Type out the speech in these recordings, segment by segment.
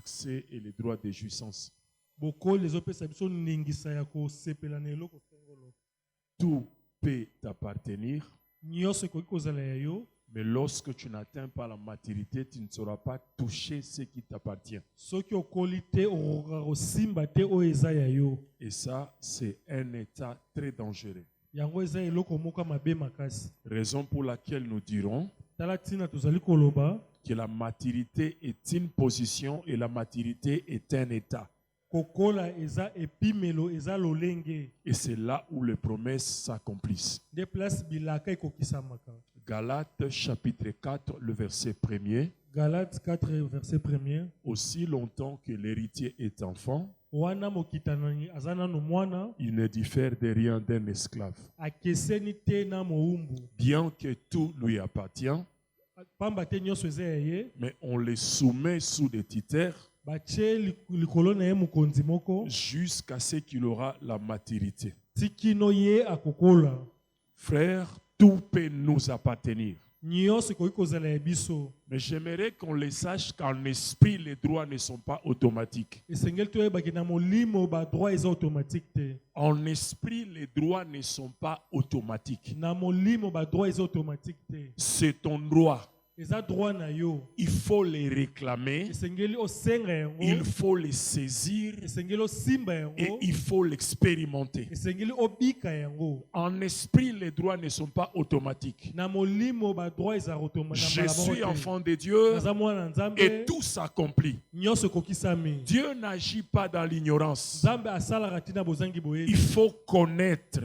accès et les droits de jouissance. Tout peut t'appartenir, mais lorsque tu n'atteins pas la maturité, tu ne sauras pas toucher ce qui t'appartient. Et ça, c'est un état très dangereux. Raison pour laquelle nous dirons que la maturité est une position et la maturité est un état. Et c'est là où les promesses s'accomplissent. Galates chapitre 4, le verset 1er. Galates 4, verset 1er. Aussi longtemps que l'héritier est enfant, il ne diffère de rien d'un esclave. Bien que tout lui appartient, mais on les soumet sous des titres jusqu'à ce qu'il aura la maturité. Frère, tout peut nous appartenir. Mais j'aimerais qu'on le sache qu'en esprit, les droits ne sont pas automatiques. En esprit, les droits ne sont pas automatiques. C'est ton droit. Il faut les réclamer, il faut les saisir et il faut l'expérimenter. En esprit, les droits ne sont pas automatiques. Je suis enfant de Dieu et tout s'accomplit. Dieu n'agit pas dans l'ignorance. Il faut connaître,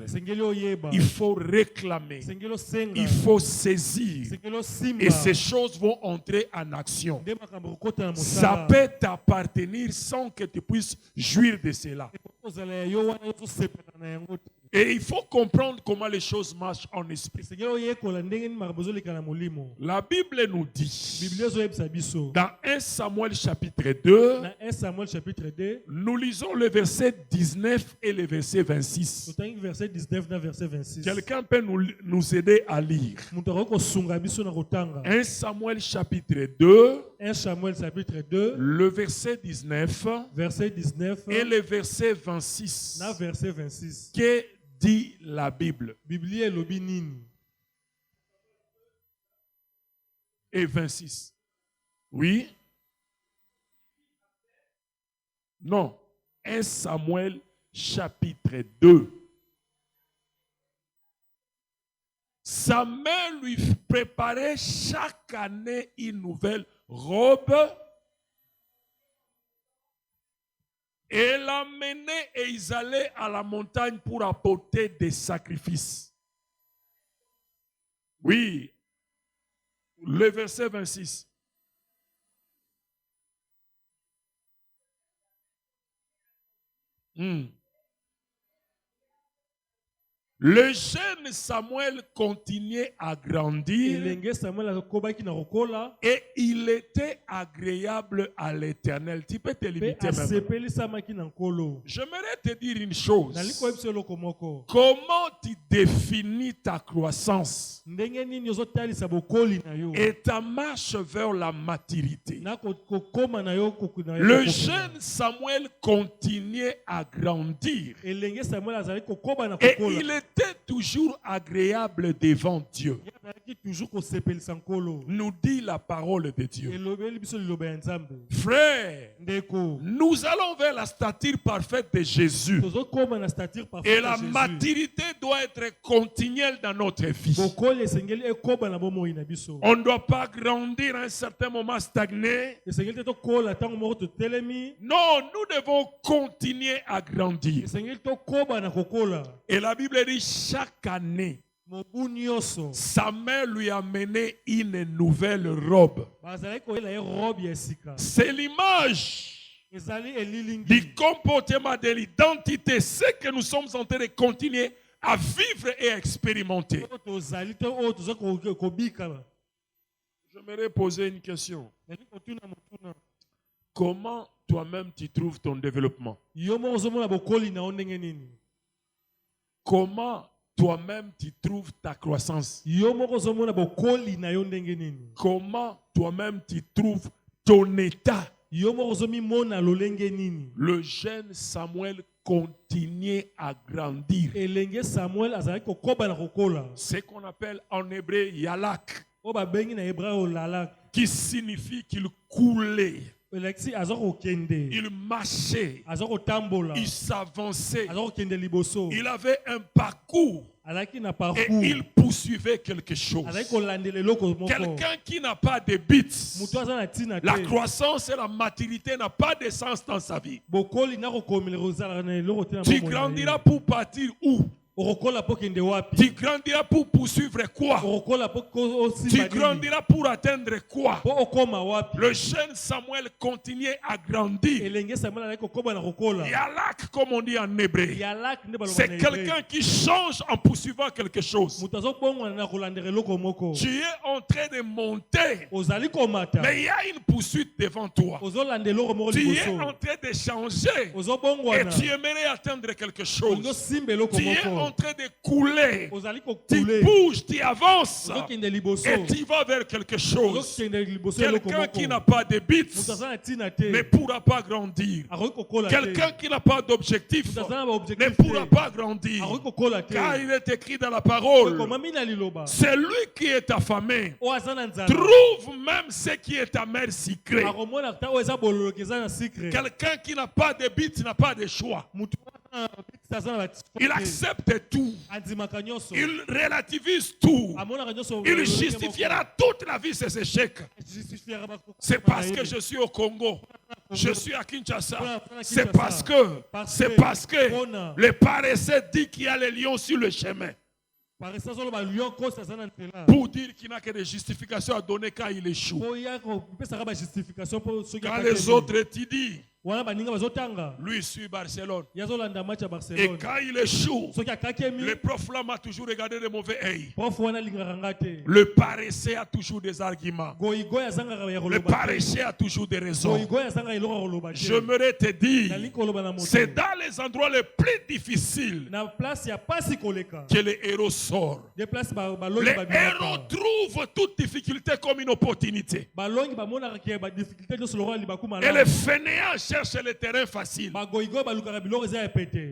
il faut réclamer, il faut saisir et ces choses vont entrer en action. Ça peut t'appartenir sans que tu puisses jouir de cela. Et il faut comprendre comment les choses marchent en esprit. La Bible nous dit, dans 1 Samuel chapitre 2, nous lisons le verset 19 et le verset 26. Quelqu'un peut nous aider à lire. 1 Samuel chapitre 2, le verset 19, et le verset 26. Que dit la Bible? Et 26. Oui? Non. 1 Samuel chapitre 2. Sa mère lui préparait chaque année une nouvelle robe. Et l'amenait et ils allaient à la montagne pour apporter des sacrifices. Oui, le verset 26. Le jeune Samuel continuait à grandir et il était agréable à l'Éternel. Tu peux te limiter même. J'aimerais te dire une chose. Comment tu définis ta croissance et ta marche vers la maturité? Le jeune Samuel continuait à grandir et il était toujours agréable devant Dieu. Nous dit la parole de Dieu. Frère, nous allons vers la stature parfaite de Jésus. Et la maturité doit être continuelle dans notre vie. On ne doit pas grandir à un certain moment stagner. Non, nous devons continuer à grandir. Et la Bible dit chaque année, sa mère lui a amené une nouvelle robe. C'est l'image du comportement de l'identité, ce que nous sommes en train de continuer à vivre et à expérimenter. J'aimerais poser une question. Comment toi-même tu trouves ton développement? Comment toi-même tu trouves ta croissance? Comment toi-même tu trouves ton état Le jeune Samuel continuait à grandir. C'est qu'on appelle en hébreu Yalak, qui signifie qu'il coulait. Il marchait, il s'avançait, il avait un parcours et il poursuivait quelque chose. Quelqu'un qui n'a pas de buts, la croissance et la maturité n'ont pas de sens dans sa vie. Tu grandiras pour partir où? Tu grandiras pour poursuivre quoi? Tu grandiras pour atteindre quoi? Le jeune Samuel continuait à grandir. Yalak, comme on dit en hébreu, c'est quelqu'un qui change en poursuivant quelque chose. Tu es en train de monter, mais il y a une poursuite devant toi. Tu es en train de changer et tu aimerais atteindre quelque chose. Tu es en train de couler, tu bouges, tu avances et tu vas vers quelque chose. Quelqu'un qui n'a pas de buts ne pourra pas grandir. Quelqu'un qui n'a pas d'objectif ne pourra pas grandir. Car il est écrit dans la parole, c'est lui qui est affamé trouve même ce qui est ta mère secret. Quelqu'un qui n'a pas de buts n'a pas de choix. Il accepte tout. Il relativise tout. Il justifiera toute la vie ses échecs. C'est parce que je suis au Congo. Je suis à Kinshasa. C'est parce que le paresseux dit qu'il y a les lions sur le chemin. Pour dire qu'il n'a que des justifications à donner quand il échoue. Quand les autres étudient, lui suit Barcelone. Et quand il échoue, le prof là m'a toujours regardé de mauvais œil. Le paresseux a toujours des arguments. Le paresseux a toujours des raisons. J'aimerais te dire, c'est dans les endroits les plus difficiles que les héros sortent. Les héros trouvent toute difficulté comme une opportunité. Et les fainéants cherchent le terrain facile.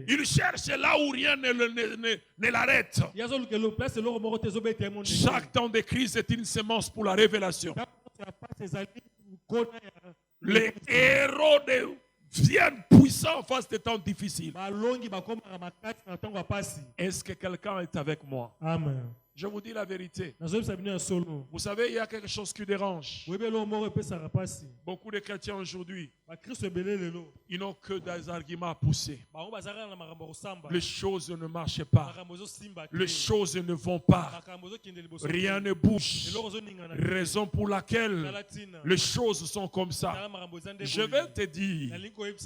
Il cherche là où rien ne l'arrête. Chaque temps de crise est une semence pour la révélation. Les héros deviennent puissants en face des temps difficiles. Est-ce que quelqu'un est avec moi? Amen. Je vous dis la vérité. Vous savez, il y a quelque chose qui dérange. Beaucoup de chrétiens aujourd'hui, ils n'ont que des arguments à pousser. Les choses ne marchent pas. Les choses ne vont pas. Rien ne bouge. Raison pour laquelle les choses sont comme ça. Je vais te dire,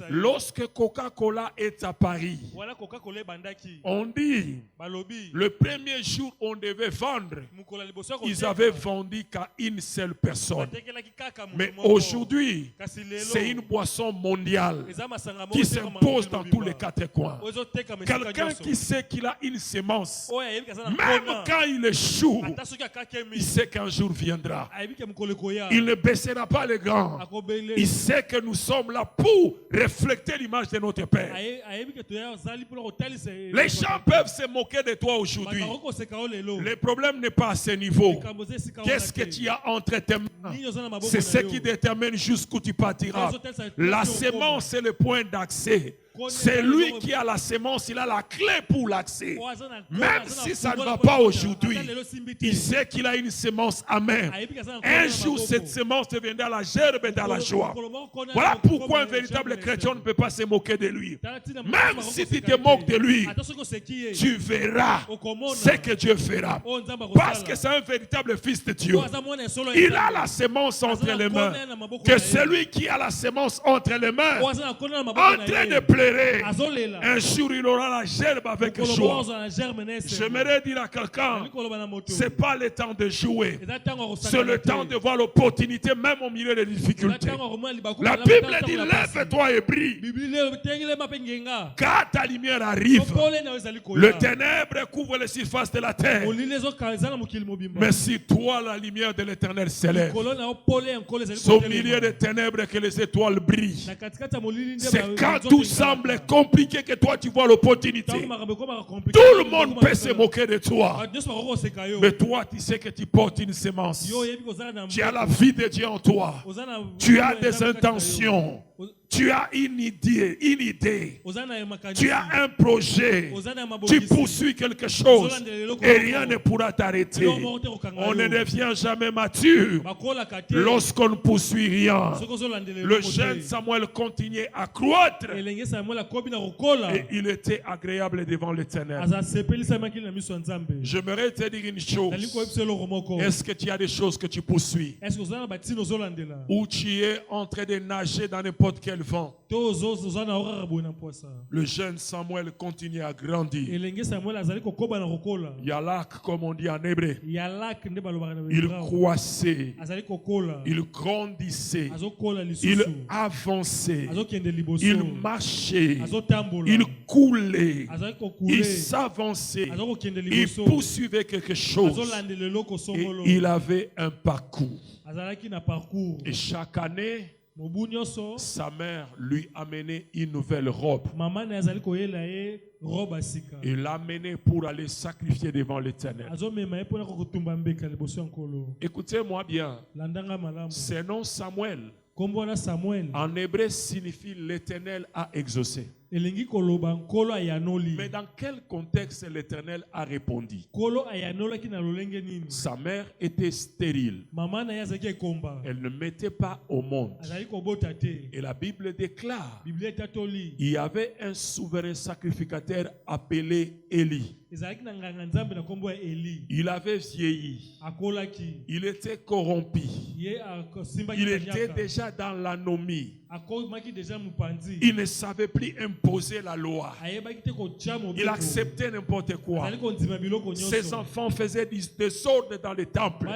lorsque Coca-Cola est à Paris, on dit, le premier jour on devait vendre, ils avaient vendu qu'à une seule personne. Mais aujourd'hui, c'est une boisson mondiale qui s'impose dans tous les quatre coins. Quelqu'un qui sait qu'il a une semence, même quand il échoue, il sait qu'un jour viendra. Il ne baissera pas les gants. Il sait que nous sommes là pour refléter l'image de notre Père. Les gens peuvent se moquer de toi aujourd'hui. Le problème n'est pas à ce niveau. Qu'est-ce que tu as entre tes mains? C'est ce qui détermine jusqu'où tu partiras. La sémence, c'est le point d'accès. C'est lui qui a la sémence, il a la clé pour l'accès. Même si ça ne va pas aujourd'hui, il sait qu'il a une sémence amère. Un jour, cette sémence deviendra la gerbe dans la joie. Voilà pourquoi un véritable chrétien ne peut pas se moquer de lui. Même si tu te moques de lui, tu verras ce que Dieu fera. Parce que c'est un véritable fils de Dieu. Il a la sémence entre les mains. Que celui qui a la sémence entre les mains, en train de pleurer, pleurer. Un jour, il aura la gerbe avec joie. J'aimerais dire à quelqu'un, ce n'est pas le temps de jouer. C'est le temps de voir l'opportunité, même au milieu des difficultés. La Bible dit, lève-toi et brille. Car ta lumière arrive. Le ténèbre couvre les surfaces de la terre. Mais si toi, la lumière de l'Éternel s'élève, c'est au milieu des ténèbres que les étoiles brillent. C'est quand tout semble compliqué que toi tu vois l'opportunité. Tout le monde peut se moquer de toi. Mais toi, tu sais que tu portes une sémence. Tu as la vie de Dieu en toi. Tu as des intentions. Tu as une idée. Tu as un projet. Tu poursuis quelque chose et rien ne pourra t'arrêter. On ne devient jamais mature lorsqu'on ne poursuit rien. Le jeune Samuel continuait à croître et il était agréable devant l'Éternel. J'aimerais te dire une chose. Est-ce que tu as des choses que tu poursuis? Ou tu es en train de nager dans n'importe quel vent? Le jeune Samuel continue à grandir. Yalak, comme on dit en hébreu. Il croissait. Il grandissait. Il avançait. Il marchait. Il coulait. Il s'avançait. Il poursuivait quelque chose. Et il avait un parcours. Et chaque année, sa mère lui amenait une nouvelle robe. Il l'a amené pour aller sacrifier devant l'Éternel. Écoutez-moi bien. Ce nom Samuel, en hébreu, signifie l'Éternel a exaucé. Mais dans quel contexte l'Éternel a répondu? Sa mère était stérile. Elle ne mettait pas au monde. Et la Bible déclare il y avait un souverain sacrificateur appelé Élie. Il avait vieilli. Il était corrompu. Il était déjà dans l'anomie. Il ne savait plus imposer la loi. Il acceptait n'importe quoi. Ses enfants faisaient des désordres dans les temples.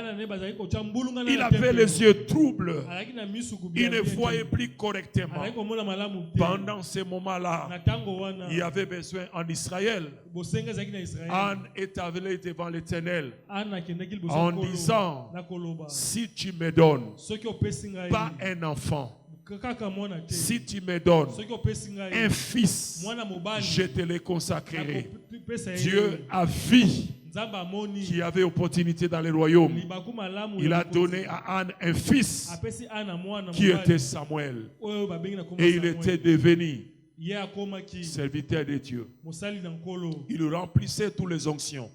Il avait les yeux troubles. Il ne voyait plus correctement. Pendant ces moments-là, il y avait besoin en Israël. Anne est allée devant l'Éternel en disant, si tu me donnes pas un enfant, si tu me donnes un fils, je te le consacrerai. Dieu a vu qui avait opportunité dans le royaume. Il a donné à Anne un fils qui était Samuel. Et il était devenu serviteur de Dieu. Il remplissait toutes les onctions.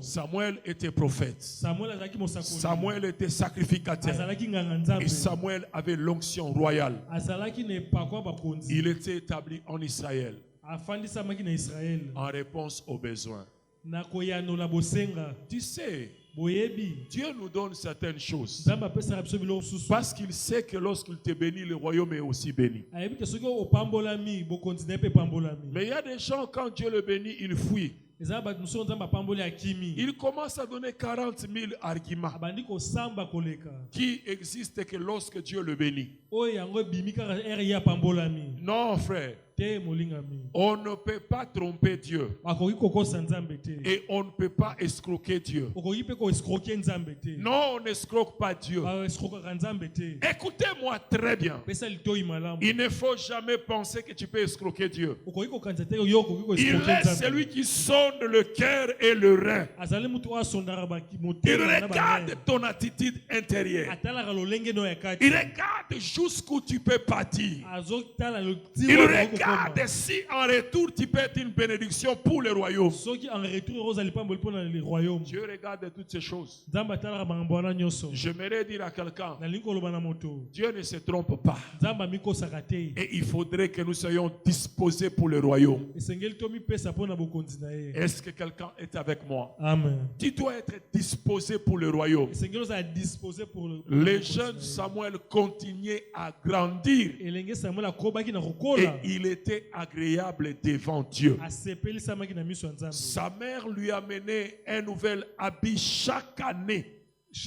Samuel était prophète. Samuel était sacrificateur. Et Samuel avait l'onction royale. Il était établi en Israël en réponse aux besoins. Tu sais, Dieu nous donne certaines choses parce qu'il sait que lorsqu'il te bénit, le royaume est aussi béni. Mais il y a des gens, quand Dieu le bénit, ils fuient. Il commence à donner 40 000 arguments qui existent que lorsque Dieu le bénit. Non, frère. On ne peut pas tromper Dieu. Et on ne peut pas escroquer Dieu. Non, on n'escroque pas Dieu. Écoutez-moi très bien. Il ne faut jamais penser que tu peux escroquer Dieu. Il est celui qui sonde le cœur et le rein. Il regarde ton attitude intérieure. Il regarde jusqu'où tu peux partir. Il regarde si en retour tu peux être une bénédiction pour le royaume. Dieu regarde toutes ces choses. J'aimerais dire à quelqu'un, Dieu ne se trompe pas. Et il faudrait que nous soyons disposés pour le royaume. Est-ce que quelqu'un est avec moi? Amen. Tu dois être disposé pour le royaume. Les jeunes Samuel continuaient à grandir. il était agréable devant Dieu. Sa mère lui amenait un nouvel habit chaque année. Et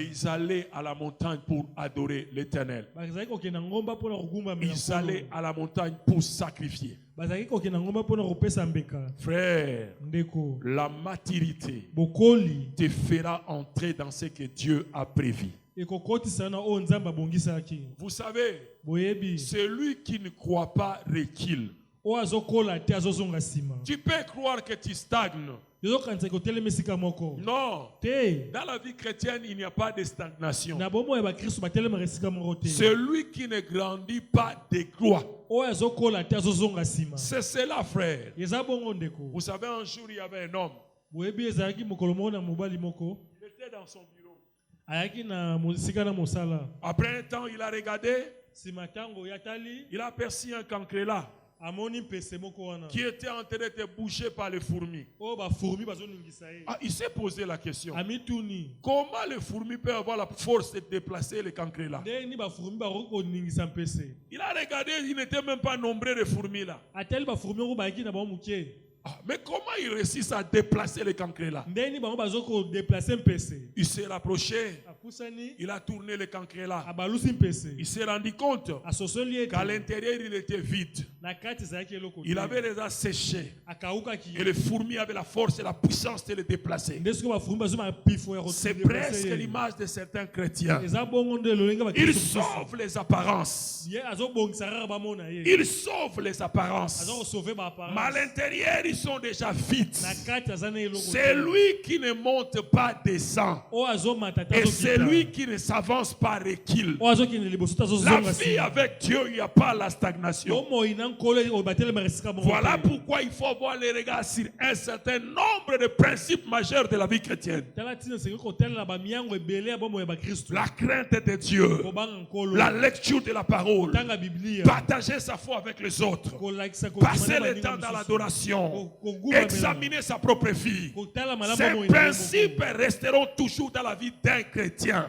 ils allaient à la montagne pour adorer l'Éternel. Ils allaient à la montagne pour sacrifier. Frère, la maturité te fera entrer dans ce que Dieu a prévu. Vous savez, celui qui ne croit pas recule. Tu peux croire que tu stagnes. Non, dans la vie chrétienne, il n'y a pas de stagnation. Celui qui ne grandit pas décroît. C'est cela, frère. Vous savez, un jour, il y avait un homme. Il était dans son bureau. Après un temps, il a regardé. Il a aperçu un cancrelat qui était en train de bouger par les fourmis. Il s'est posé la question. Comment les fourmis peuvent avoir la force de déplacer les cancrelats? Il a regardé, il n'était même pas nombreux de fourmis là. Mais comment il réussit à déplacer les cancrelats? Il s'est rapproché. Il a tourné le cancrelat. Il s'est rendu compte qu'à l'intérieur il était vide. Il avait déjà séché. Et les fourmis avaient la force et la puissance de le déplacer. C'est presque l'image de certains chrétiens. Ils sauvent les apparences. Ils sauvent les apparences. Mais à l'intérieur ils sont déjà vides. C'est lui qui ne monte pas descend. Et c'est lui qui ne s'avance pas recule. La vie avec Dieu, il n'y a pas la stagnation. Voilà pourquoi il faut avoir les regards sur un certain nombre de principes majeurs de la vie chrétienne. La crainte de Dieu, la lecture de la parole, partager sa foi avec les autres, passer le temps dans l'adoration, examiner sa propre vie. Ces principes resteront toujours dans la vie d'un chrétien.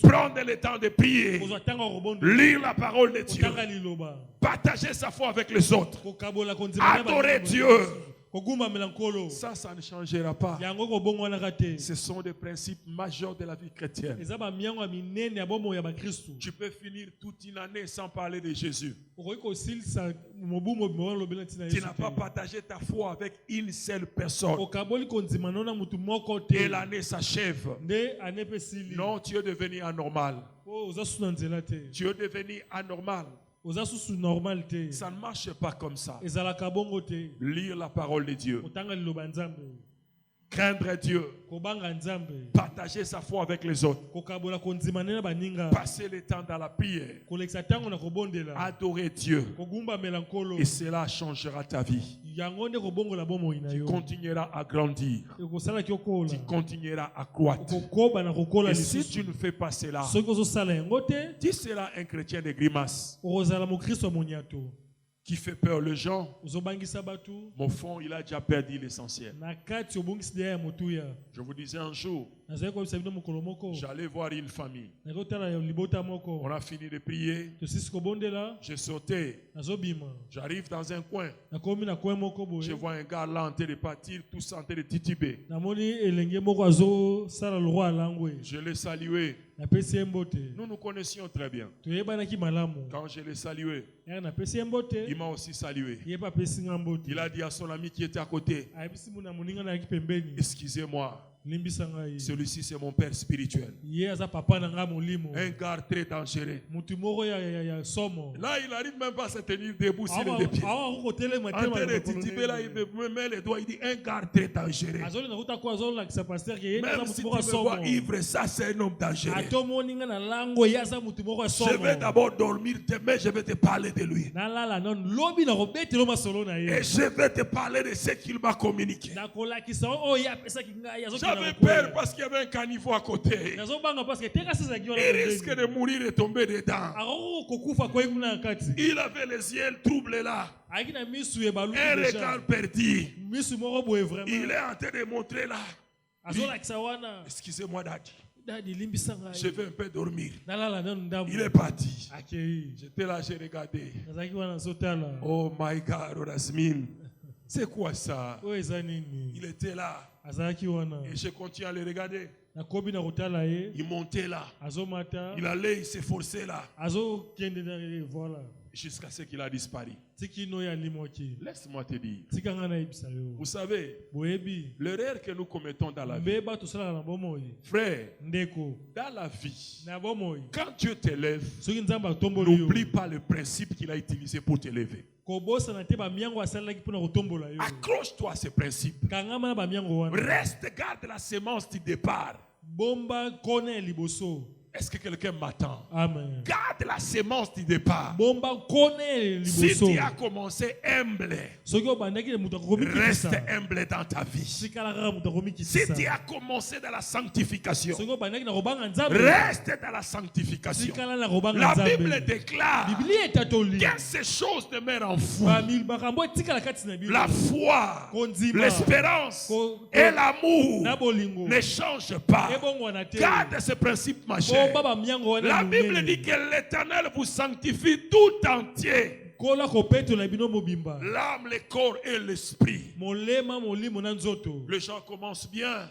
Prendre le temps de prier, lire la parole de Dieu, partager sa foi avec les autres, adorer Dieu. Ça ne changera pas. Ce sont des principes majeurs de la vie chrétienne. Tu peux finir toute une année sans parler de Jésus. Tu n'as pas partagé ta foi avec une seule personne. Et l'année s'achève. Non, tu es devenu anormal. Tu es devenu anormal. Ça ne marche pas comme ça. Lire la parole de Dieu. Craindre Dieu. Partager sa foi avec les autres. Passer le temps dans la prière. Adorer Dieu. Et cela changera ta vie. Tu continueras à grandir. Tu continueras à croître. Et si tu ne fais pas cela, tu seras un chrétien de grimace qui fait peur aux gens. Mon fond, il a déjà perdu l'essentiel. Je vous disais un jour, j'allais voir une famille. On a fini de prier. J'ai sauté. J'arrive dans un coin. Je vois un gars là en train de partir, tous en train de tituber. Je l'ai salué. Nous nous connaissions très bien. Quand je l'ai salué, il m'a aussi salué. Il a dit à son ami qui était à côté, excusez-moi, celui-ci c'est mon père spirituel. Un gars très dangereux. Là il n'arrive même pas à se tenir debout sur les deux pieds. En train de tituber là, il me met les doigts, il dit un gars très dangereux. Même si tu me vois ivre, ça c'est un homme dangereux. Je vais d'abord dormir, demain je vais te parler de lui. Et je vais te parler de ce qu'il m'a communiqué. J'avais peur parce qu'il y avait un caniveau à côté. Il risque de mourir et tomber dedans. Il avait les yeux troublés là. Un regard perdu. Il est en train de montrer là. Excusez-moi, Daddy. Je vais un peu dormir. Il est parti. J'étais là, j'ai regardé. Oh my God, Rasmin. C'est quoi ça? Il était là. Et je continue à le regarder. Il montait là. Il allait, il s'efforçait là. Jusqu'à ce qu'il a disparu. Laisse-moi te dire. Vous savez, l'erreur que nous commettons dans la vie, frère, dans la vie, quand Dieu t'élève, n'oublie pas le principe qu'il a utilisé pour t'élever. Accroche-toi à ce principe. Reste, garde la sémence du départ. Est-ce que quelqu'un m'attend? Amen. Garde la sémence du départ. Si tu as commencé humble, reste humble dans ta vie. Si tu as commencé dans la sanctification, reste dans la sanctification. La Bible déclare que ces choses demeurent en vous. La foi, l'espérance et l'amour ne changent pas. Garde ce principe majeur. La Bible dit que l'Éternel vous sanctifie tout entier. L'âme, le corps et l'esprit. Les gens commencent bien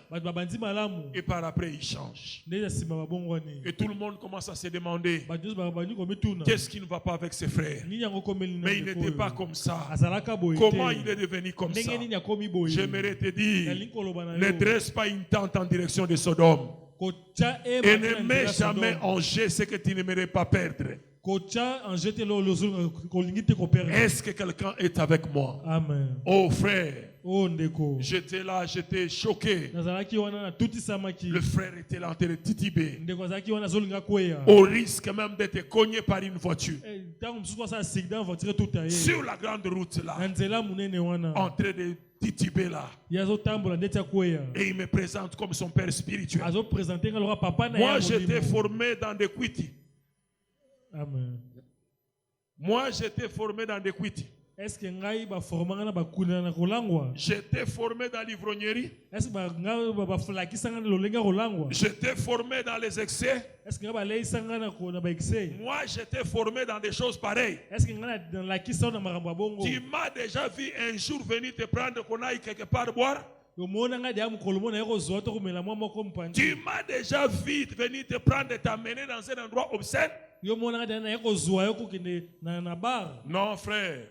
et par après ils changent. Et tout le monde commence à se demander qu'est-ce qui ne va pas avec ses frères. Mais il n'était pas comme ça. Comment il est devenu comme ça? J'aimerais te dire, ne dresse pas une tente en direction de Sodome. Et ne mets jamais en jeu ce que tu n'aimerais pas perdre. Est-ce que quelqu'un est avec moi? Amen. Oh frère, j'étais là, j'étais choqué. Le frère était là en train de tituber, au risque même d'être cogné par une voiture sur la grande route là, en train de tituber là. Et il me présente comme son père spirituel. Moi j'étais formé dans des quittis. Amen. Moi j'étais formé dans des quittis. J'étais formé dans l'ivrognerie. J'étais formé dans les excès. Moi j'étais formé dans des choses pareilles. Tu m'as déjà vu un jour venir te prendre qu'on aille quelque part boire? Tu m'as déjà vu venir te prendre et t'amener dans un endroit obscène? Non frère,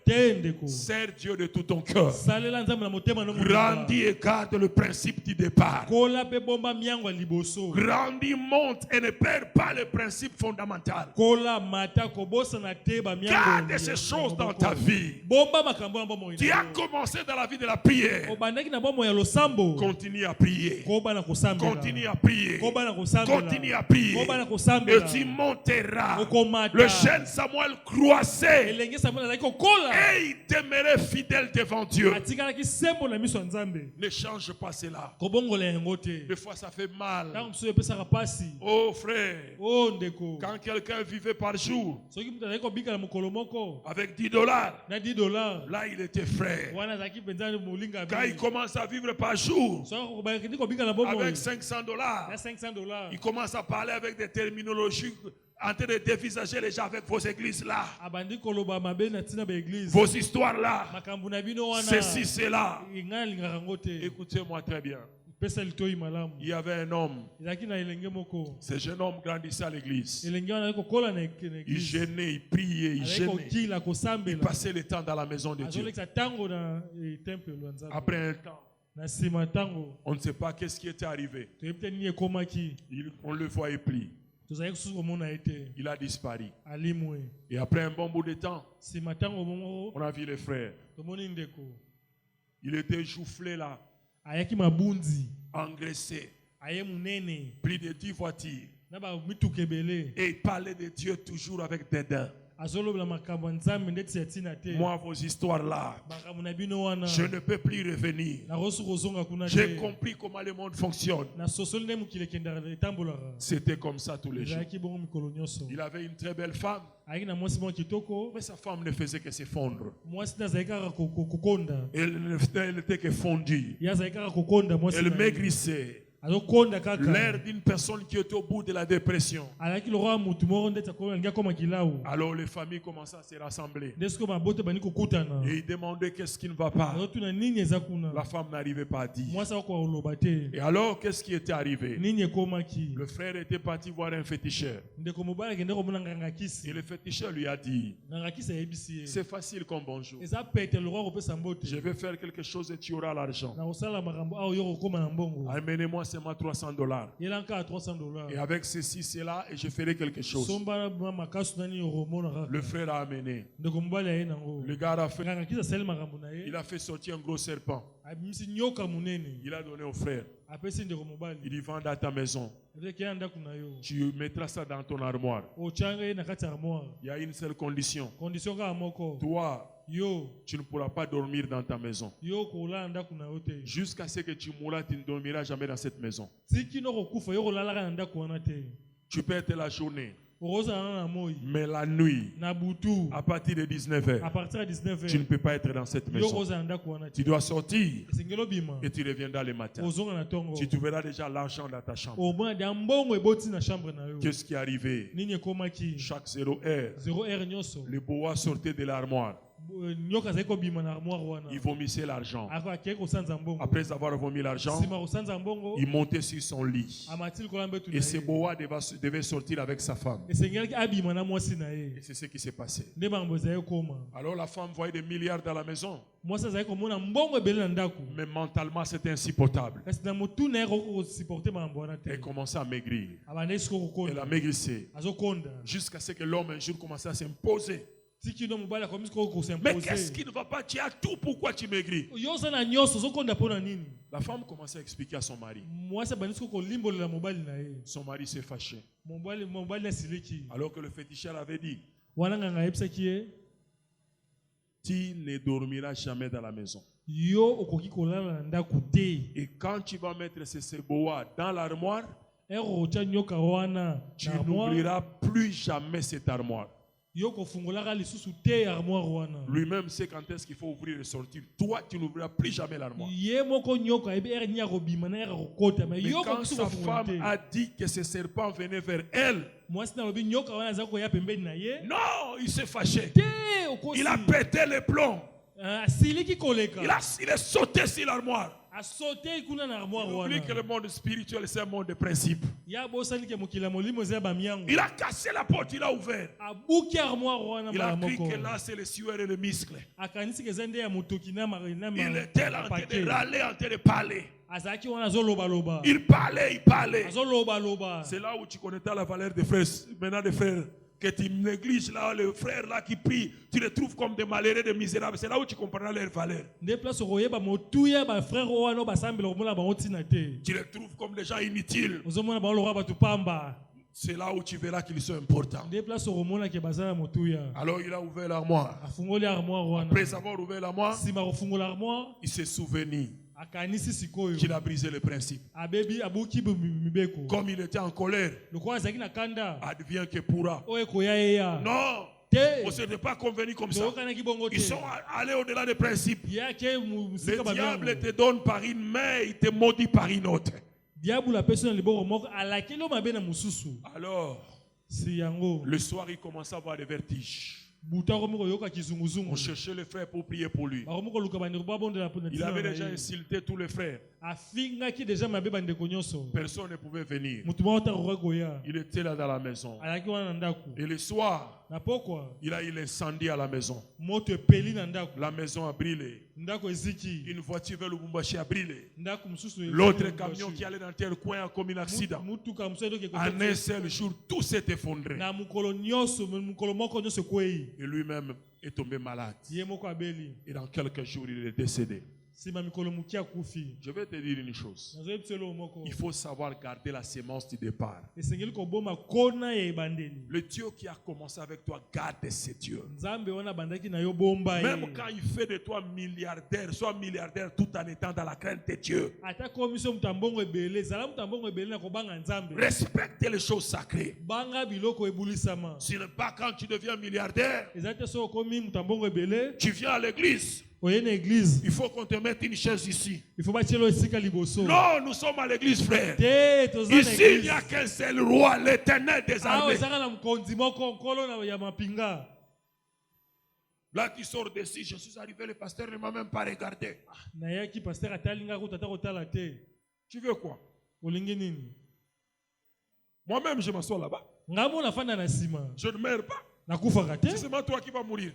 sers Dieu de tout ton cœur. Grandis et garde le principe du départ. Grandis, monte et ne perds pas le principe fondamental. Garde ces choses dans ta vie. Tu as commencé dans la vie de la prière. Continue à prier. Continue à prier. Continue à prier. Et tu monteras. Le jeune Samuel croissait et il demeurait fidèle devant Dieu. Ne change pas cela. Des fois ça fait mal. Oh frère, quand quelqu'un vivait par jour avec $10, là il était frère. Quand il commence à vivre par jour avec $500, il commence à parler avec des terminologies en train de dévisager les gens avec vos églises là, vos histoires là, ceci, cela. Écoutez-moi très bien. Il y avait un homme. Ce jeune homme grandissait à l'église. Il jeûnait, il priait, il jeûnait. Il passait le temps dans la maison de Dieu. Après un temps, on ne sait pas qu'est-ce qui était arrivé. On ne le voyait plus. Il a disparu. Et après un bon bout de temps, on a vu les frères. Il était joufflé là, engraissé, plus de 10 voitures. Et il parlait de Dieu toujours avec dédain. Moi, vos histoires là, je ne peux plus revenir. J'ai compris comment le monde fonctionne. C'était comme ça tous les jours. Il avait une très belle femme, mais sa femme ne faisait que s'effondrer. Elle n'était que fondue. Elle maigrissait. l'air d'une personne qui est au bout de la dépression. Alors les familles commencent à se rassembler. Et ils demandaient qu'est-ce qui ne va pas. La femme n'arrivait pas à dire. Et alors qu'est-ce qui était arrivé? Le frère était parti voir un féticheur. Et le féticheur lui a dit, c'est facile comme bonjour. Je vais faire quelque chose et tu auras l'argent. Amenez-moi seulement $300. Et avec ceci, cela, et je ferai quelque chose. Le frère a amené. Le gars a fait. Il a fait sortir un gros serpent. Il a donné au frère. Il dit, vends à ta maison. Tu mettras ça dans ton armoire. Il y a une seule condition. Toi, tu ne pourras pas dormir dans ta maison. Jusqu'à ce que tu mourras, tu ne dormiras jamais dans cette maison. Tu peux être la journée. Mais la nuit, à partir de 19h, tu ne peux pas être dans cette maison. Tu dois sortir et tu reviendras le matin. Tu trouveras déjà l'argent dans ta chambre. Qu'est-ce qui est arrivé? Chaque 0 heure, le boa sortait de l'armoire. Il vomissait l'argent. Après avoir vomi l'argent, il montait sur son lit. Et ce boa devait sortir avec sa femme. Et c'est ce qui s'est passé. Alors la femme voyait des milliards dans la maison. Mais mentalement c'était insupportable. Elle commençait à maigrir. Elle a maigrissé. Jusqu'à ce que l'homme un jour commençait à s'imposer. Mais qu'est-ce qui ne va pas? Tu as tout, pourquoi tu maigris? La femme commençait à expliquer à son mari. Son mari s'est fâché. Alors que le féticheur avait dit, tu ne dormiras jamais dans la maison. Et quand tu vas mettre ce seboa dans l'armoire, tu n'oublieras plus jamais cette armoire. Lui-même sait quand est-ce qu'il faut ouvrir et sortir. Toi, tu n'ouvriras plus jamais l'armoire. Mais quand sa femme a dit que ce serpent venait vers elle, non, il s'est fâché. Il a pété les plombs. Il est sauté sur l'armoire. Il oublie que le monde spirituel, c'est un monde de principes. Il a cassé la porte, il a ouvert. Il a cru que là, c'est le sueur et le muscle. Il était là en train de râler, en train de parler. Il parlait. C'est là où tu connais la valeur des frères. Maintenant, des frères que tu négliges là, les frères là qui prient, tu les trouves comme des malheureux, des misérables. C'est là où tu comprendras leur valeur. Tu les trouves comme des gens inutiles. C'est là où tu verras qu'ils sont importants. Alors il a ouvert l'armoire. Après avoir ouvert l'armoire, il s'est souvenu qu'il a brisé le principe. Comme il était en colère, advient que pourra. Non, on ne s'était pas convenu comme ça. Ils sont allés au-delà des principes. Le diable te donne par une main, il te maudit par une autre. Alors, le soir, il commençait à avoir des vertiges. On cherchait le frère pour prier pour lui. Il avait déjà insulté tous les frères. Personne ne pouvait venir. Il était là dans la maison. Et le soir, il a eu l'incendie à la maison. La maison a brûlé. Une voiture vers Lubumbashi a brûlé. L'autre camion qui allait dans tel coin a commis un accident. En un seul jour, tout s'est effondré. Et lui-même est tombé malade. Et dans quelques jours, il est décédé. Je vais te dire une chose. Il faut savoir garder la sémence du départ. Le Dieu qui a commencé avec toi, garde ce Dieu. Même quand il fait de toi milliardaire, sois milliardaire tout en étant dans la crainte de Dieu. Respecte les choses sacrées. Ce n'est pas quand tu deviens milliardaire, tu viens à l'église. Il faut qu'on te mette une chaise ici. Non, nous sommes à l'église, frère. Ici, il n'y a qu'un seul roi, l'Éternel des armées. Là, tu sors d'ici, je suis arrivé, le pasteur ne m'a même pas regardé. Tu veux quoi? Moi-même, je m'assois là-bas. Je ne meurs pas. C'est seulement toi qui vas mourir.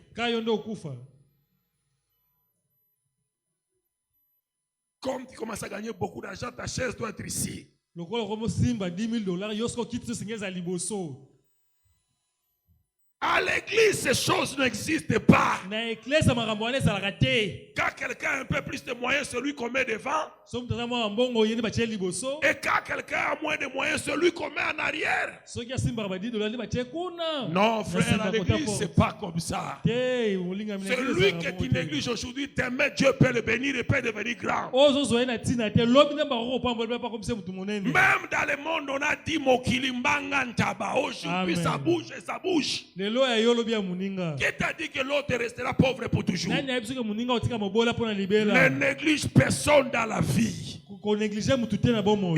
Comme tu commences à gagner beaucoup d'argent, ta chaise doit être ici. À l'église, ces choses n'existent pas. Quand quelqu'un a un peu plus de moyens, celui qu'on met devant. Et quand quelqu'un a moins de moyens, celui qu'on met en arrière. Non, frère, à l'église, c'est pas comme ça. Celui que tu négliges aujourd'hui, t'aimes, Dieu peut le bénir et peut devenir grand. Même dans le monde, on a dit Mokilimbangantaba. Aujourd'hui, ça bouge et ça bouge. Qui t'a dit que l'autre restera pauvre pour toujours? Ne néglige personne dans la vie.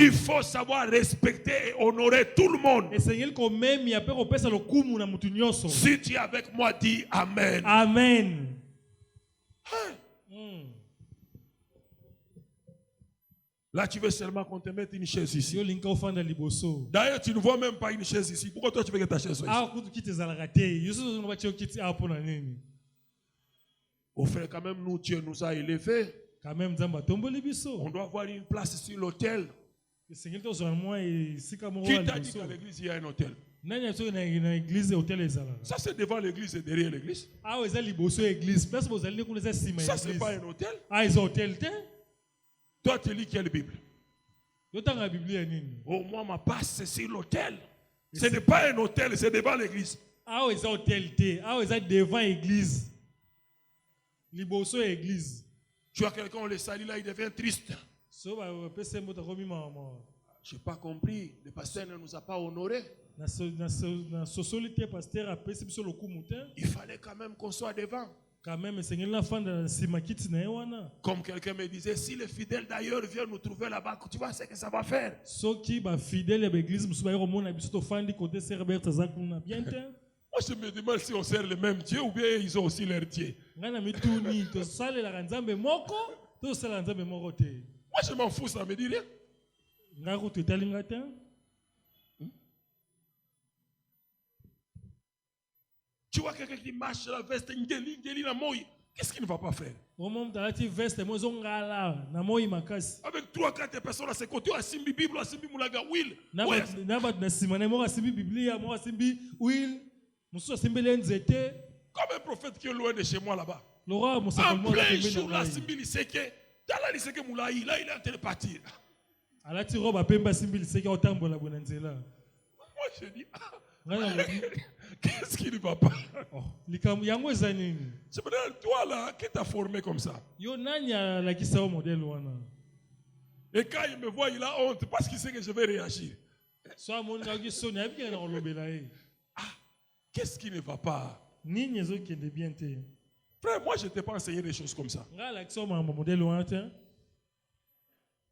Il faut savoir respecter et honorer tout le monde. Si tu es avec moi, dis Amen. Amen. Là, tu veux seulement qu'on te mette une chaise ici. D'ailleurs, tu ne vois même pas une chaise ici. Pourquoi toi, tu veux que ta chaise soit ici? Au fait, quand même, nous, Dieu nous a élevés. On doit avoir une place sur l'autel. Qui t'a dit qu'à l'église, il y a un hôtel? Ça, c'est devant l'église et derrière l'église. Ça, c'est pas un hôtel. Toi, tu lis quelle Bible? Oh, moi, ma passe, c'est sur l'autel. Ce n'est pas un hôtel, c'est devant l'église. Tu vois quelqu'un, on le salue là, il devient triste. Je n'ai pas compris. Le pasteur ne nous a pas honorés. Il fallait quand même qu'on soit devant. Comme quelqu'un me disait, si les fidèles d'ailleurs viennent nous trouver là-bas, tu vois ce que ça va faire. Moi, je me demande si on sert le même Dieu ou bien ils ont aussi leur Dieu. Moi, je m'en fous, ça ne me dit rien. Tu vois quelqu'un qui marche la veste, qu'est-ce qu'il ne va pas faire? Avec 3-4 personnes à ses côtés, à Simbi Bible, à Simbi Moulaga, Will. Comme un prophète qui est loin de chez moi là-bas. En plein jour, là, Simbi Liseke, là, il est en train de partir. Moi, je dis, qu'est-ce qui ne va pas? C'est peut-être toi là qui t'a formé comme ça. Et quand il me voit, il a honte parce qu'il sait que je vais réagir. Qu'est-ce qui ne va pas? Frère, moi je ne t'ai pas enseigné des choses comme ça.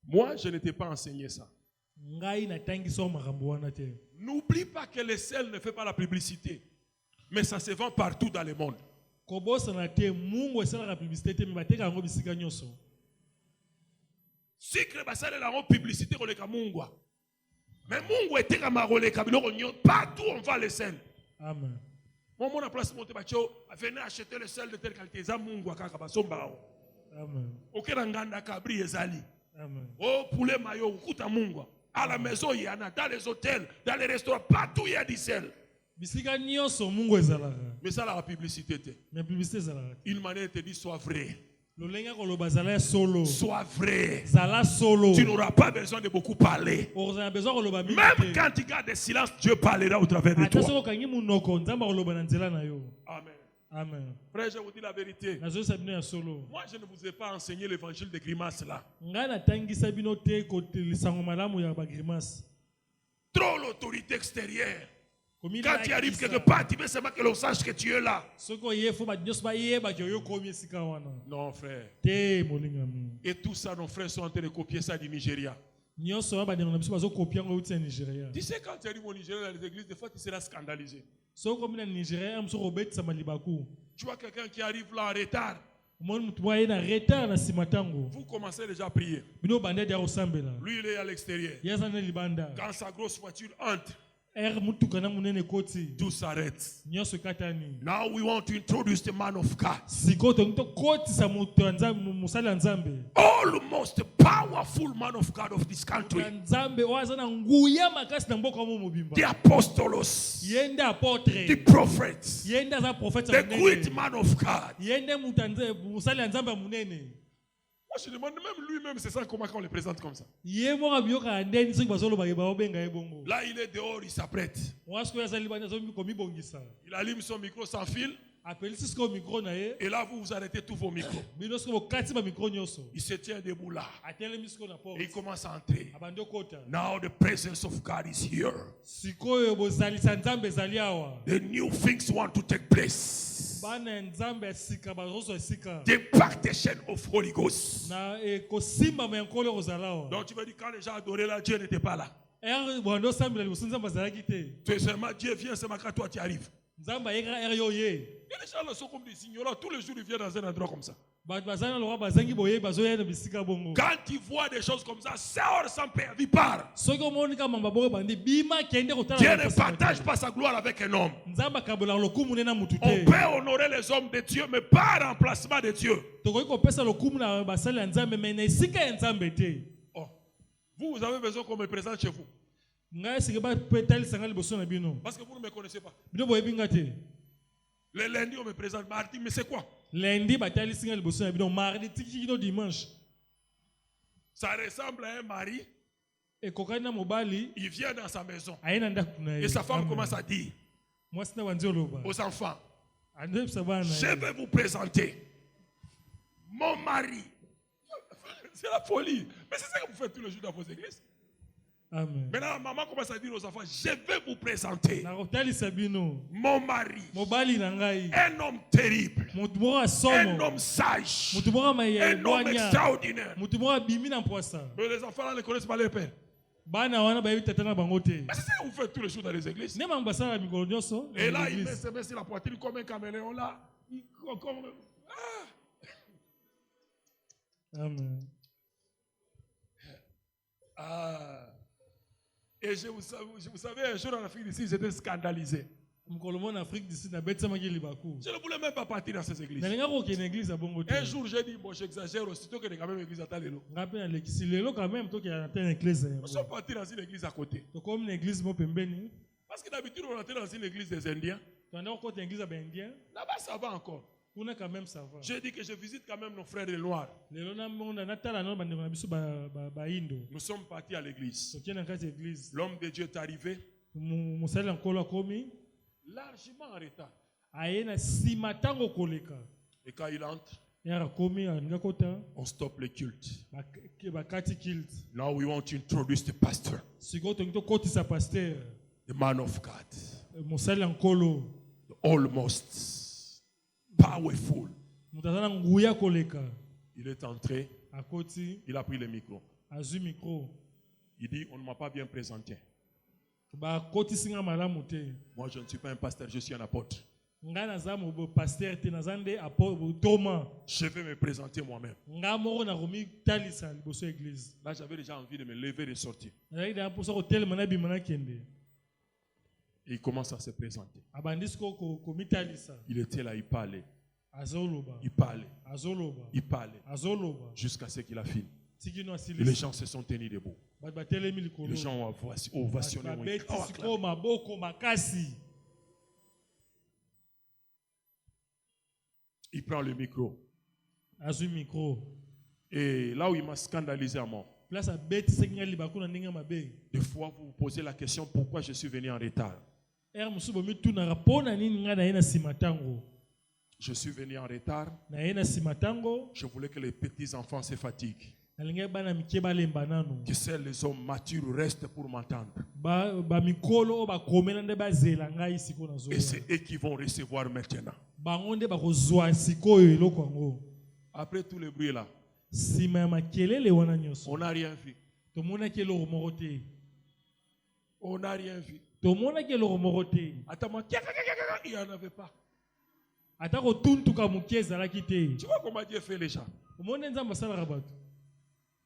Moi je ne t'ai pas enseigné ça. N'oublie pas que le sel ne fait pas la publicité. Mais ça se vend partout dans le monde. Sucre basale la publicité koleka mungwa. Mais mungwa était comme partout on vend le sel. Amen. Moi mon place monte bacho venez acheter le sel de telle qualité za mungwa kaka basomba. Amen. Okera nganda kabri ezali. Amen. Oh poulet mayo ukuta mungwa. À la maison il y en a, dans les hôtels, dans les restaurants, partout il y a du sel. Mais ça la publicité. Une manière te dit sois vrai. Sois vrai. Tu n'auras pas besoin de beaucoup parler. Même quand tu gardes le silence, Dieu parlera au travers de toi. Amen. Amen. Frère, je vous dis la vérité. Moi, je ne vous ai pas enseigné l'évangile de grimace là. Trop l'autorité extérieure. Quand tu arrives quelque part, tu veux seulement que l'on sache que tu es là. Non, frère. Et tout ça, nos frères sont en train de copier ça du Nigeria. Tu sais, quand tu arrives au Nigeria, dans les églises, des fois, tu seras scandalisé. Tu vois quelqu'un qui arrive là en retard. Vous commencez déjà à prier. Lui, il est à l'extérieur. Quand sa grosse voiture entre, tout s'arrête. Now we want to introduce the man of God. Almost powerful man of God of this country. The apostles, the prophets, the great man of God. Moi, je demande même lui-même, c'est ça comment on le présente comme ça. Là, il est dehors, il s'apprête. Il allume son micro sans fil. Et là, vous arrêtez tous vos micros. Il se tient debout là. Et il commence à entrer. Now the presence of God is here. The new things want to take place. The impartation of Holy Ghost. Donc tu veux dire quand les gens adoraient là, Dieu n'était pas là. Tu es seulement Dieu vient, c'est quand toi tu arrives. Il y a des gens là sont comme des ignorants. Tous les jours ils viennent dans un endroit comme ça. Quand tu vois des choses comme ça, sors sans permis, part. Dieu ne partage pas sa gloire avec un homme. On peut honorer les hommes de Dieu, mais pas en remplacement de Dieu. Oh. Vous avez besoin qu'on me présente chez vous. Parce que vous ne me connaissez pas. Le lundi, on me présente. Mardi, mais c'est quoi? Lundi, dimanche. Ça ressemble à un mari. Il vient dans sa maison. Et sa femme commence à dire aux enfants, je vais vous présenter mon mari. C'est la folie. Mais c'est ça que vous faites tous les jours dans vos églises. Amen. Maintenant, maman commence à dire aux enfants, je vais vous présenter mon mari, un homme terrible, un homme sage, un homme extraordinaire. Mais les enfants là ne connaissent pas leur père. Mais c'est ça que vous faites tous les jours dans les églises. Et là, il met ses mains sur la poitrine comme un caméléon là. Amen. Et vous savez, un jour en Afrique d'ici, j'étais scandalisé. Je ne voulais même pas partir dans ces églises. Un jour, j'ai dit, bon, j'exagère, aussitôt que quand même l'église à Talelo. Nous sommes partis dans une église à côté. Parce que d'habitude, on entrait dans une église des Indiens. Là-bas, ça va encore. J'ai dit que je visite quand même nos frères les Noirs. Nous sommes partis à l'église. L'homme de Dieu est arrivé. Largement en retard. Et quand il entre, on stoppe le culte. Now we want to introduce the pastor. The man of God. The almost powerful. Il est entré. Il a pris le micro. Il dit, on ne m'a pas bien présenté. Moi, je ne suis pas un pasteur, je suis un apôtre. Je vais me présenter moi-même. Là, j'avais déjà envie de me lever et sortir. Et il commence à se présenter. Il était là, il parlait. Il parlait. Il parlait. Jusqu'à ce qu'il a fini. Et les gens se sont tenus debout. Les gens ont ovationné. Il prend le micro. Et là où il m'a scandalisé à mort. Des fois, vous vous posez la question pourquoi je suis venu en retard. Je suis venu en retard. Je voulais que les petits enfants se fatiguent. Que seuls les hommes matures restent pour m'entendre. Et c'est eux qui vont recevoir maintenant. Après tout le bruit là, on n'a rien vu. On n'a rien vu. Attends, il n'y en avait pas. Tu vois comment Dieu fait les gens?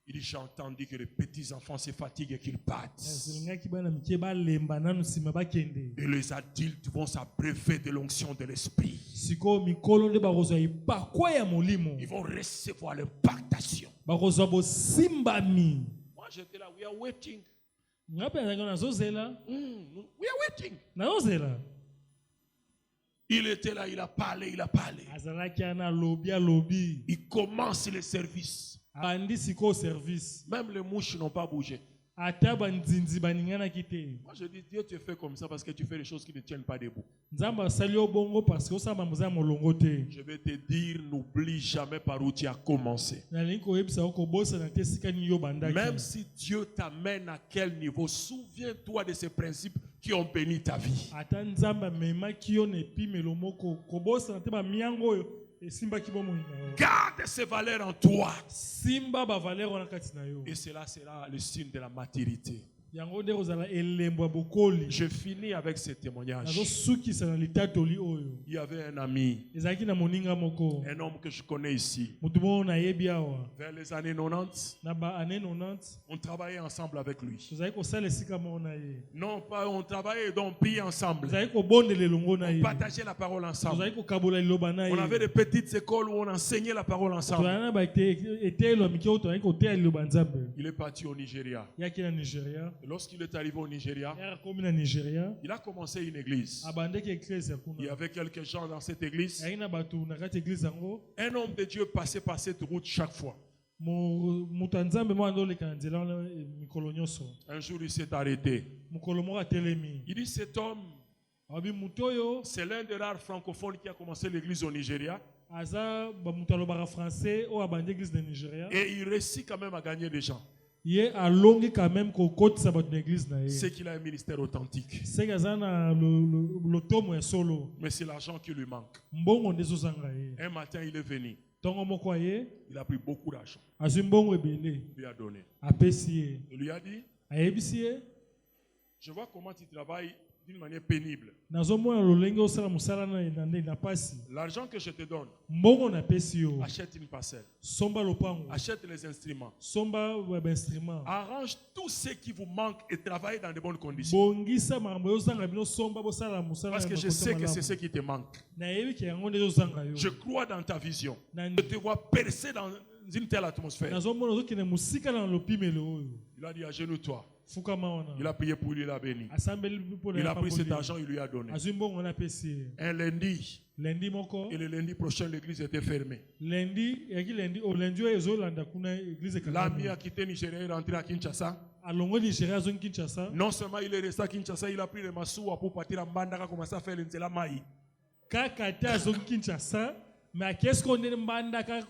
Il dit, j'ai entendu que les petits enfants se fatiguent et qu'ils partent. Et les adultes vont s'abreuver de l'onction de l'esprit. Ils vont recevoir l'impactation. Moi j'étais là, we are waiting. We are waiting. Il était là, il a parlé. Il commence le service. Même les mouches n'ont pas bougé. Moi je dis, Dieu te fait comme ça parce que tu fais les choses qui ne tiennent pas debout. Je vais te dire, n'oublie jamais par où tu as commencé. Même si Dieu t'amène à quel niveau, souviens-toi de ces principes qui ont béni ta vie. Garde ces valeurs en toi. Et cela sera le signe de la maturité. Je finis avec ce témoignage. Il y avait un ami, un homme que je connais ici. Vers les années 90, on travaillait ensemble avec lui. Non, pas on travaillait, donc on priait ensemble. On partageait la parole ensemble. On avait des petites écoles où on enseignait la parole ensemble. Il est parti au Nigeria. Lorsqu'il est arrivé au Nigeria, il a commencé une église. Il y avait quelques gens dans cette église. Un homme de Dieu passait par cette route chaque fois. Un jour, il s'est arrêté. Il dit, cet homme, c'est l'un des rares francophones qui a commencé l'église au Nigeria. Et il réussit quand même à gagner des gens. C'est qu'il a un ministère authentique. Mais c'est l'argent qui lui manque. Un matin, il est venu. Il a pris beaucoup d'argent. Il lui a donné. Il lui a dit, je vois comment tu travailles d'une manière pénible. L'argent que je te donne, achète une parcelle, achète les instruments, arrange tout ce qui vous manque et travaille dans de bonnes conditions. Parce que je sais que c'est ce qui te manque. Je crois dans ta vision. Je te vois percer dans une telle atmosphère. Il a dit, agenouille-toi. Il a prié pour lui, il a béni. Il a pris cet argent, il lui a donné. Un lundi, et le lundi prochain, l'église était fermée. L'ami a quitté Nigeria, il est rentré à Kinshasa. Non seulement il est resté à Kinshasa, il a pris le Massoua pour partir à Mbandaka, commencer à faire l'Inzela Maï. Mais qu'est-ce qu'on est Mbandaka? Il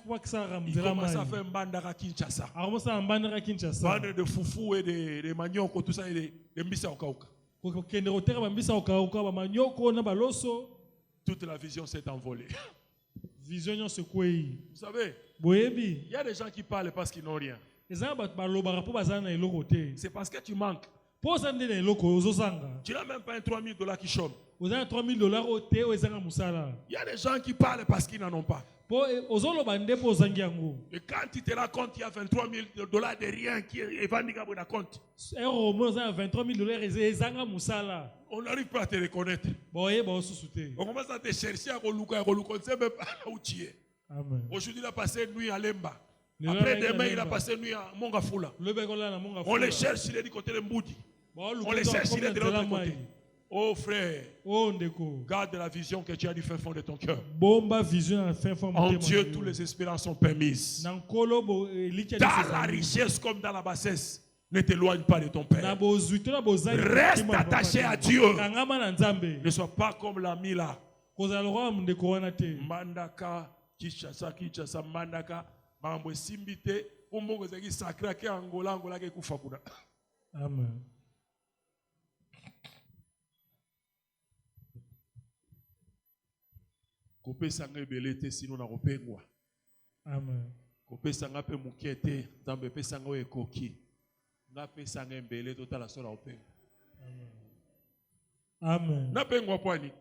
commence à faire Mbandaka Kinshasa. Vendre de foufou et de manioc, tout ça, et de mbisa okauka. Toute la vision s'est envolée. Vous savez, il y a des gens qui parlent parce qu'ils n'ont rien. C'est parce que tu manques. Tu n'as même pas un $3000 qui chôme. Il y a des gens qui parlent parce qu'ils n'en ont pas. Et quand tu te rends compte qu'il y a $23,000 de rien qui est vendu dans ton compte, on n'arrive pas à te reconnaître. On commence à te chercher à Roluka. On ne sait même pas où tu es. Aujourd'hui, il a passé une nuit à Lemba. Après demain, il a passé une nuit à Mongafula. On les cherche, il est du côté de Mboudi. On les cherche, il est de l'autre côté. Oh frère, garde la vision que tu as du fin fond de ton cœur. En Dieu, toutes les espérances sont permises. Dans la richesse comme dans la bassesse, ne t'éloigne pas de ton Père. Reste attaché à Dieu. Ne sois pas comme l'ami là. Mandaka, Kishasa, Mandaka, Mambo Simbite, Amen. Kopesa nga ebele te sinon na kopengwa. Amen. Kopesa nga pe muke te, Nzambe pesa nga ekoki. Nga pesa nga ebele totala so na kopengwa. Amen. Amen. Na pengwa pwani.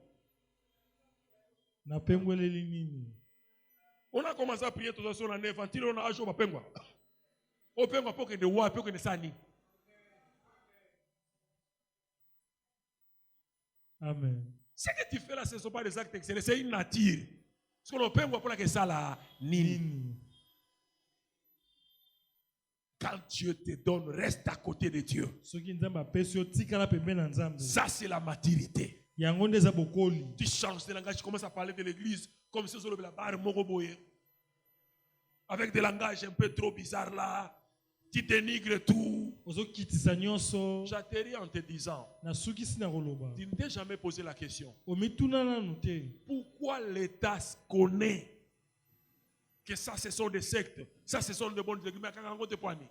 Na pengweleli nini? On a commencé à prier tout ça sur la nef, antile on a ajo pengwa. O pengwa poke de wa, poke de sani. Amen. Ce que tu fais là, ce ne sont pas des actes excellents, c'est une nature. Ce que l'on peut voir pour la que ça là, nini. Quand Dieu te donne, reste à côté de Dieu. Ça c'est la maturité. Tu changes de langage, tu commences à parler de l'église comme si c'était la barre moroboye. Avec des langages un peu trop bizarres là. Tu dénigres tout. J'atterris en te disant, tu ne t'es jamais posé la question. Pourquoi l'État connaît que ça ce sont des sectes, ça ce sont des bonnes églises, mais quand on te poigne.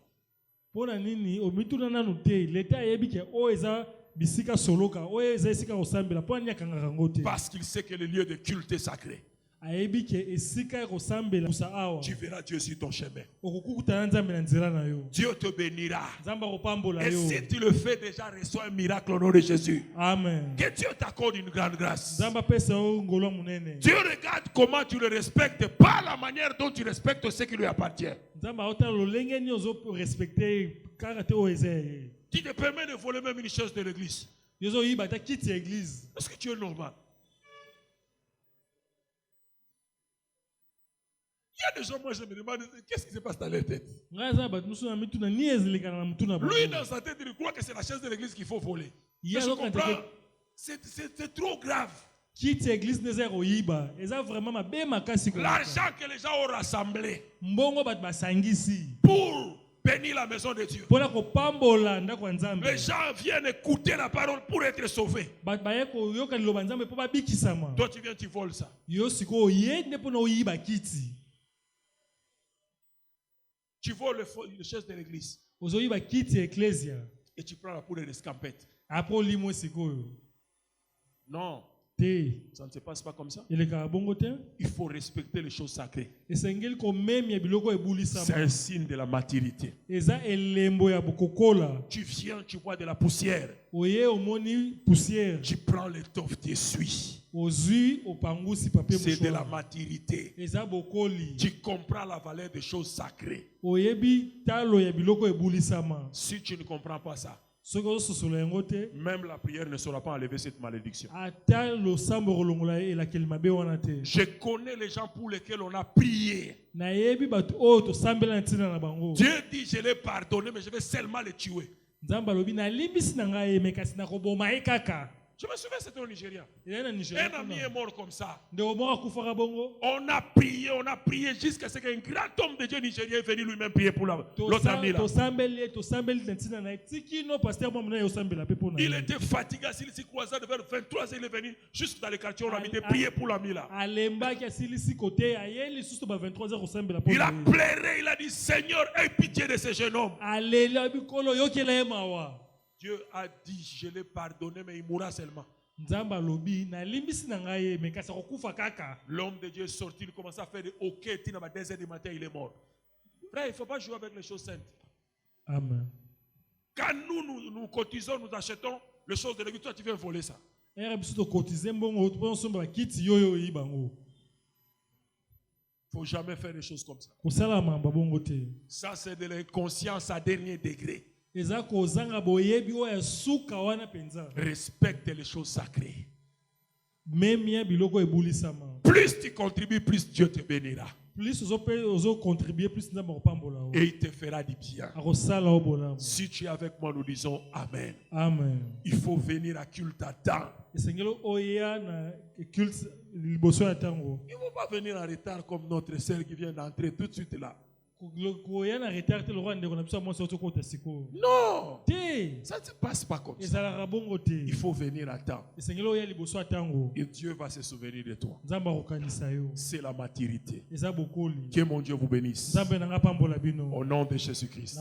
Parce qu'il sait que le lieu de culte est sacré. Tu verras Dieu sur ton chemin. Dieu te bénira. Et si tu le fais déjà, reçois un miracle au nom de Jésus. Amen. Que Dieu t'accorde une grande grâce. Dieu regarde comment tu le respectes, pas la manière dont tu respectes ce qui lui appartient. Tu te permets de voler même une chaise de l'église. Est-ce que tu es normal? Il y a des gens, moi je me demande, qu'est-ce qui se passe dans leur tête? Lui, dans sa tête, il croit que c'est la chaise de l'église qu'il faut voler. Mais je comprends, c'est trop grave. L'argent que les gens ont rassemblé pour bénir la maison de Dieu. Les gens viennent écouter la parole pour être sauvés. Toi, tu viens, tu voles ça. Tu voles le chef de l'église. Et tu prends la poudre de scampette. Non. Ça ne se passe pas comme ça. Il faut respecter les choses sacrées. C'est un signe de la maturité. Tu viens, tu vois de la poussière. Tu prends l'étoffe, tu essuies. C'est de la maturité. Tu comprends la valeur des choses sacrées. Si tu ne comprends pas ça, même la prière ne saura pas enlever cette malédiction. Je connais les gens pour lesquels on a prié. Dieu dit, je l'ai pardonné, mais je vais seulement les tuer. Je me souviens, c'était au Nigeria. Un ami est mort comme ça. On a prié jusqu'à ce qu'un grand homme de Dieu nigérien est venu lui-même prier pour l'autre ami là. Il était fatigué, il s'est croisé vers 23 h il est venu juste dans les quartiers, on a mis des prier pour l'ami là. Il a pleuré, il a dit, Seigneur, aie pitié de ce jeune homme. Dieu a dit, je l'ai pardonné, mais il mourra seulement. L'homme de Dieu est sorti, il commence à faire des hoquets, à 2 h du matin, il est mort. Frère, il ne faut pas jouer avec les choses saintes. Amen. Quand nous cotisons, nous achetons les choses de l'église, toi tu viens voler ça. Il ne faut jamais faire des choses comme ça. Ça, c'est de l'inconscience à dernier degré. Respecte les choses sacrées. Plus tu contribues, plus Dieu te bénira. Et il te fera du bien. Si tu es avec moi, nous disons Amen. Amen. Il faut venir à culte à temps. Il ne faut pas venir en retard comme notre sœur qui vient d'entrer tout de suite là. Non, ça ne se passe pas comme ça. Il faut venir à temps. Et Dieu va se souvenir de toi. C'est la maturité. Que mon Dieu vous bénisse. Au nom de Jésus-Christ.